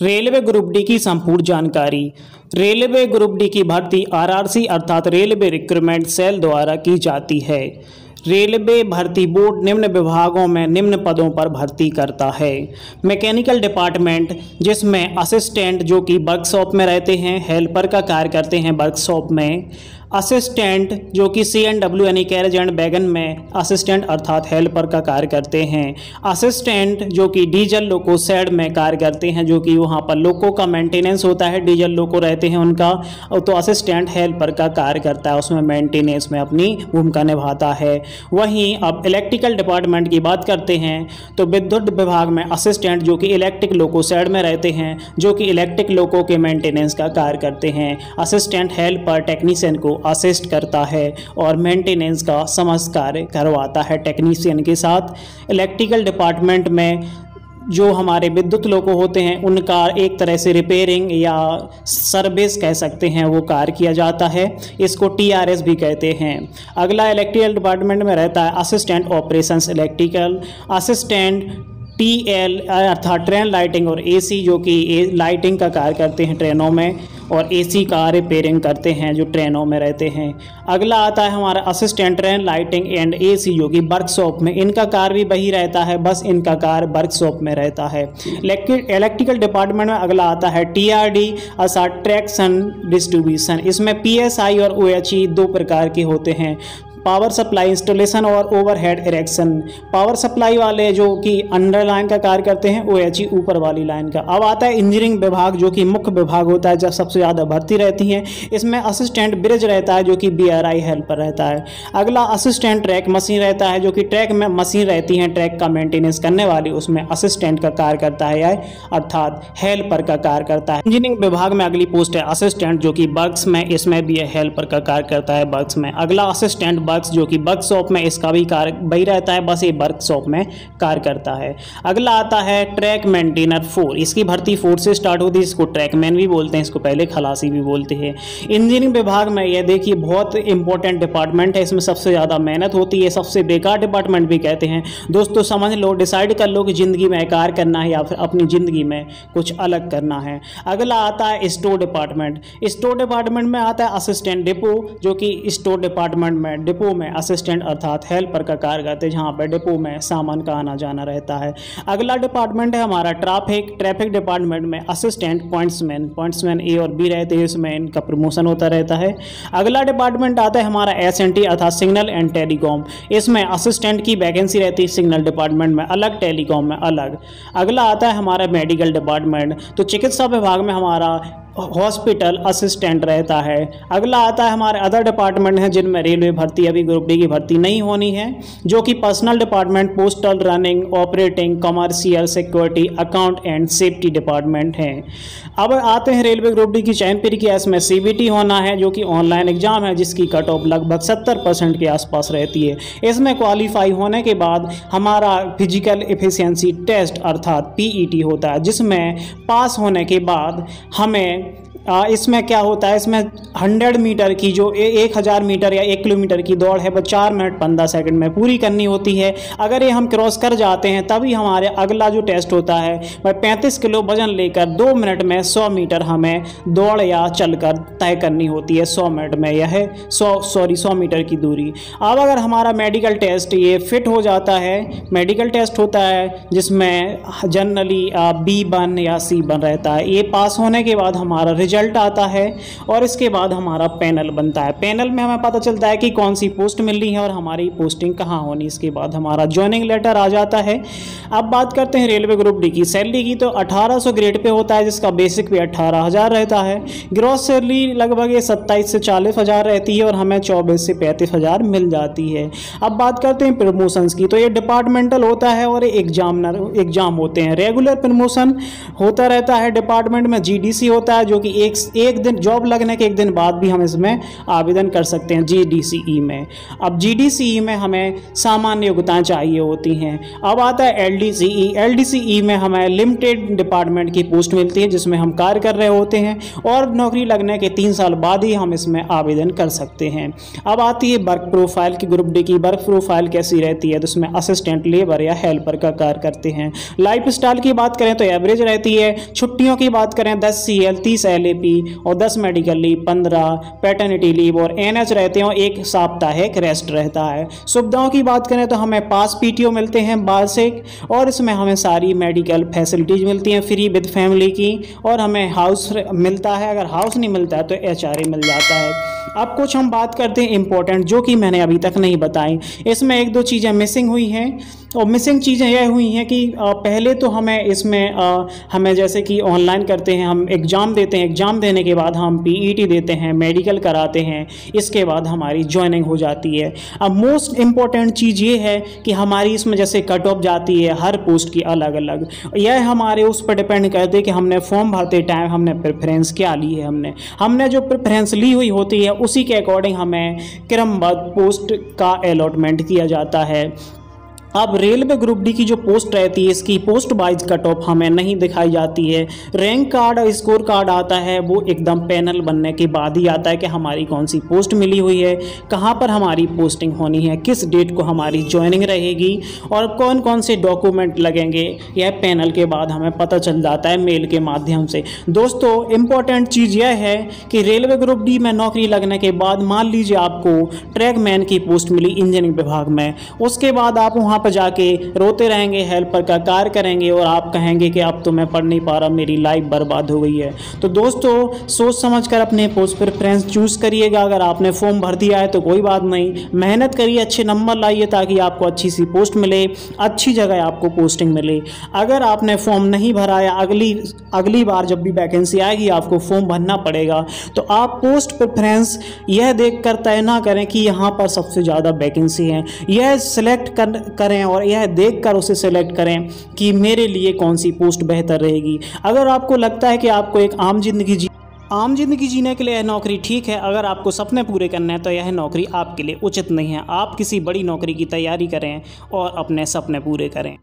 Railway group D की संपूर्ण जानकारी। रेलवे ग्रुप डी की भर्ती आरआरसी अर्थात रेलवे रिक्रूटमेंट सेल द्वारा की जाती है। रेलवे भर्ती बोर्ड निम्न विभागों में निम्न पदों पर भर्ती करता है। मैकेनिकल डिपार्टमेंट, जिसमें असिस्टेंट जो कि वर्कशॉप में रहते हैं, हेल्पर का कार्य करते हैं वर्कशॉप में। असिस्टेंट जो कि CNW यानी कैरेज एंड वैगन में असिस्टेंट अर्थात हेल्पर का कार्य करते हैं। असिस्टेंट जो कि डीजल लोको शेड में कार्य करते हैं, जो कि वहाँ पर लोको का मेंटेनेंस होता है, डीजल लोको रहते हैं उनका, तो असिस्टेंट हेल्पर का कार्य करता है, उसमें मेंटेनेंस में अपनी भूमिका निभाता है। वहीं अब इलेक्ट्रिकल डिपार्टमेंट की बात करते हैं तो विद्युत विभाग में असिस्टेंट जो कि इलेक्ट्रिक लोको शेड में रहते हैं, जो कि इलेक्ट्रिक लोको के मेंटेनेंस का कार्य करते हैं। असिस्टेंट हेल्पर टेक्नीशियन को असिस्ट करता है और मेंटेनेंस का समस्त कार्य करवाता है टेक्नीशियन के साथ। इलेक्ट्रिकल डिपार्टमेंट में जो हमारे विद्युत लोको होते हैं उनका एक तरह से रिपेयरिंग या सर्विस कह सकते हैं, वो कार्य किया जाता है, इसको TRS भी कहते हैं। अगला इलेक्ट्रिकल डिपार्टमेंट में रहता है assistant operations electrical. Assistant TL अर्थात ट्रेन लाइटिंग और AC जो कि लाइटिंग का कार्य करते हैं ट्रेनों में, और AC का रिपेयरिंग करते हैं जो ट्रेनों में रहते हैं। अगला आता है हमारा assistant train lighting and AC जो कि वर्कशॉप में, इनका कार्य भी वही रहता है, बस इनका कार्य वर्कशॉप में रहता है। इलेक्ट्रिकल डिपार्टमेंट में अगला आता है TRD अर्थात ट्रैक्शन डिस्ट्रीब्यूशन। इसमें PSI और OHE दो प्रकार के होते हैं, पावर सप्लाई इंस्टॉलेशन और ओवरहेड इरेक्शन। पावर सप्लाई वाले जो कि अंडर लाइन का कार्य करते हैं, OHE ऊपर वाली लाइन का। अब आता है इंजीनियरिंग विभाग जो कि मुख्य विभाग होता है, जब सबसे ज़्यादा भर्ती रहती है। इसमें असिस्टेंट ब्रिज रहता है जो कि BRI हेल्पर रहता है। अगला असिस्टेंट ट्रैक मशीन रहता है, जो कि ट्रैक में मशीन रहती है ट्रैक का मेंटेनेंस करने वाली, उसमें असिस्टेंट का कार्य करता है अर्थात हेल्पर का कार्य करता है। इंजीनियरिंग विभाग में अगली पोस्ट है असिस्टेंट जो कि वर्क्स में, इसमें भी हेल्पर का कार्य करता है वर्क्स में। अगला असिस्टेंट वर्क्स जो कि वर्कशॉप में, इसका भी कार्य वही रहता है, बस ये वर्कशॉप में कार्य करता है। अगला आता है ट्रैक मेंटेनर 4। इसकी भर्ती 4 से स्टार्ट होती है, इसको ट्रैकमैन भी बोलते हैं, इसको पहले खलासी भी बोलते हैं। इंजीनियरिंग विभाग में ये देखिए बहुत इंपॉर्टेंट डिपार्टमेंट है, इसमें सबसे ज़्यादा मेहनत होती है, सबसे बेकार डिपार्टमेंट भी कहते हैं। दोस्तों समझ लो, डिसाइड कर लो कि ज़िंदगी में कार्य करना है या फिर अपनी ज़िंदगी में कुछ अलग करना है। अगला आता है स्टोर डिपार्टमेंट। स्टोर डिपार्टमेंट में आता है असिस्टेंट डिपो, जो कि स्टोर डिपार्टमेंट में डिपो में असिस्टेंट अर्थात हेल्पर का कार्य करते हैं, जहाँ पर डिपो में सामान का आना जाना रहता है। अगला डिपार्टमेंट है हमारा ट्रैफिक डिपार्टमेंट में असिस्टेंट पॉइंट्समैन A और B रहते हैं, इसमें इनका प्रमोशन होता रहता है। अगला डिपार्टमेंट आता है हमारा SNT अर्थात सिग्नल एंड टेलीकॉम। इसमें असिस्टेंट की वैकेंसी रहती है सिग्नल डिपार्टमेंट में अलग, टेलीकॉम में अलग। अगला आता है हमारा मेडिकल डिपार्टमेंट, तो चिकित्सा विभाग में हमारा हॉस्पिटल असिस्टेंट रहता है। अगला आता है हमारे अदर डिपार्टमेंट हैं जिनमें रेलवे भर्ती अभी ग्रुप डी की भर्ती नहीं होनी है, जो कि personal department, postal, running, operating, commercial, security, account and safety department हैं। अब आते हैं रेलवे ग्रुप डी की चयन प्रक्रिया। इसमें CBT होना है जो कि ऑनलाइन एग्जाम है, जिसकी कट ऑफ लगभग 70% के आसपास रहती है। इसमें क्वालिफाई होने के बाद हमारा फिजिकल एफिशिएंसी टेस्ट अर्थात PET होता है, जिसमें पास होने के बाद हमें इसमें क्या होता है, इसमें 100 मीटर की जो 1000 मीटर या 1 किलोमीटर की दौड़ है वो 4 मिनट 15 सेकंड में पूरी करनी होती है। अगर ये हम क्रॉस कर जाते हैं तभी हमारे अगला जो टेस्ट होता है वह 35 किलो वजन लेकर 2 मिनट में 100 मीटर हमें दौड़ या चलकर तय करनी होती है। 100 मिनट में यह 100 मीटर की दूरी। अब अगर हमारा मेडिकल टेस्ट ये फिट हो जाता है, मेडिकल टेस्ट होता है जिसमें जनरली B1 या C1 रहता है, ये पास होने के बाद हमारा रिजल्ट आता है और इसके बाद हमारा पैनल बनता है। पैनल में हमें पता चलता है कि कौन सी पोस्ट मिल रही है और हमारी पोस्टिंग कहाँ होनी। इसके बाद हमारा ज्वाइनिंग लेटर आ जाता है। अब बात करते हैं रेलवे ग्रुप डी की सैलरी की, तो 1800 ग्रेड पे होता है, जिसका बेसिक पे 18,000 रहता है। ग्रॉस सैलरी लगभग 27 से 40 हज़ार रहती है और हमें 24 से 35 हज़ार मिल जाती है। अब बात करते हैं प्रमोशंस की, तो ये डिपार्टमेंटल होता है और एग्जाम होते हैं। रेगुलर प्रमोशन होता रहता है डिपार्टमेंट में GDC होता है, जो कि एक दिन जॉब लगने के एक दिन बाद भी हम इसमें आवेदन कर सकते हैं GDCE में। अब GDCE में हमें सामान्य योग्यताएं चाहिए होती हैं। अब आता है LDCE में हमें लिमिटेड डिपार्टमेंट की पोस्ट मिलती है जिसमें हम कार्य कर रहे होते हैं और नौकरी लगने के 3 साल बाद ही हम इसमें आवेदन कर सकते हैं। अब आती है वर्क प्रोफाइल की। ग्रुप डी की वर्क प्रोफाइल कैसी रहती है, तो इसमें असिस्टेंट, लेबर या हेल्पर का कार्य करते हैं। लाइफ स्टाइल की बात करें तो एवरेज रहती है। छुट्टियों की बात करें 10 CL 30 LAP और 10 मेडिकल लीव, 15 पैटर्निटी लीव और NH रहते हैं और 1 साप्ताहिक रेस्ट रहता है। सुविधाओं की बात करें तो हमें पास PTO मिलते हैं वार्षिक और इसमें हमें सारी मेडिकल फैसिलिटीज़ मिलती हैं फ्री विद फैमिली की, और हमें हाउस मिलता है। अगर हाउस नहीं मिलता है तो HRA मिल जाता है। अब कुछ हम बात करते हैं इंपॉर्टेंट, जो कि मैंने अभी तक नहीं बताई। इसमें 1-2 चीज़ें मिसिंग हुई हैं और मिसिंग चीज़ें यह हुई हैं कि पहले तो हमें इसमें हमें जैसे कि ऑनलाइन करते हैं, हम एग्ज़ाम देते हैं, एग्ज़ाम देने के बाद हम PET देते हैं, मेडिकल कराते हैं, इसके बाद हमारी ज्वाइनिंग हो जाती है। अब मोस्ट इम्पॉर्टेंट चीज़ ये है कि हमारी इसमें जैसे कट ऑफ जाती है हर पोस्ट की अलग अलग। यह हमारे उस पर डिपेंड करते हैं कि हमने फॉर्म भरते टाइम हमने प्रेफरेंस क्या ली है। हमने जो प्रेफरेंस ली हुई होती है उसी के अकॉर्डिंग हमें क्रमबद्ध पोस्ट का अलॉटमेंट किया जाता है। अब रेलवे ग्रुप डी की जो पोस्ट रहती है इसकी पोस्ट वाइज कट ऑफ हमें नहीं दिखाई जाती है। रैंक कार्ड और स्कोर कार्ड आता है वो एकदम पैनल बनने के बाद ही आता है कि हमारी कौन सी पोस्ट मिली हुई है, कहाँ पर हमारी पोस्टिंग होनी है, किस डेट को हमारी ज्वाइनिंग रहेगी और कौन कौन से डॉक्यूमेंट लगेंगे, यह पैनल के बाद हमें पता चल जाता है मेल के माध्यम से। दोस्तों इम्पॉर्टेंट चीज़ यह है कि रेलवे ग्रुप डी में नौकरी लगने के बाद मान लीजिए आपको ट्रैकमैन की पोस्ट मिली इंजीनियरिंग विभाग में, उसके बाद आप वहाँ पर जाके रोते रहेंगे, हेल्पर का कार्य करेंगे और आप कहेंगे कि अब तो मैं पढ़ नहीं पा रहा, मेरी लाइफ बर्बाद हो गई है। तो दोस्तों सोच समझ कर अपने पोस्ट प्रेफरेंस चूज़ करिएगा। अगर आपने फॉर्म भर दिया है तो कोई बात नहीं, मेहनत करिए, अच्छे नंबर लाइए ताकि आपको अच्छी सी पोस्ट मिले, अच्छी जगह आपको पोस्टिंग मिले। अगर आपने फॉर्म नहीं भरा या अगली बार जब भी वैकेंसी आएगी आपको फॉर्म भरना पड़ेगा, तो आप पोस्ट प्रेफरेंस यह देख कर तय ना करें कि यहाँ पर सबसे ज़्यादा वैकेंसी है, यह सिलेक्ट करें और यह देखकर उसे सेलेक्ट करें कि मेरे लिए कौन सी पोस्ट बेहतर रहेगी। अगर आपको लगता है कि आपको एक आम जिंदगी जीने के लिए यह नौकरी ठीक है, अगर आपको सपने पूरे करने हैं तो यह नौकरी आपके लिए उचित नहीं है। आप किसी बड़ी नौकरी की तैयारी करें और अपने सपने पूरे करें।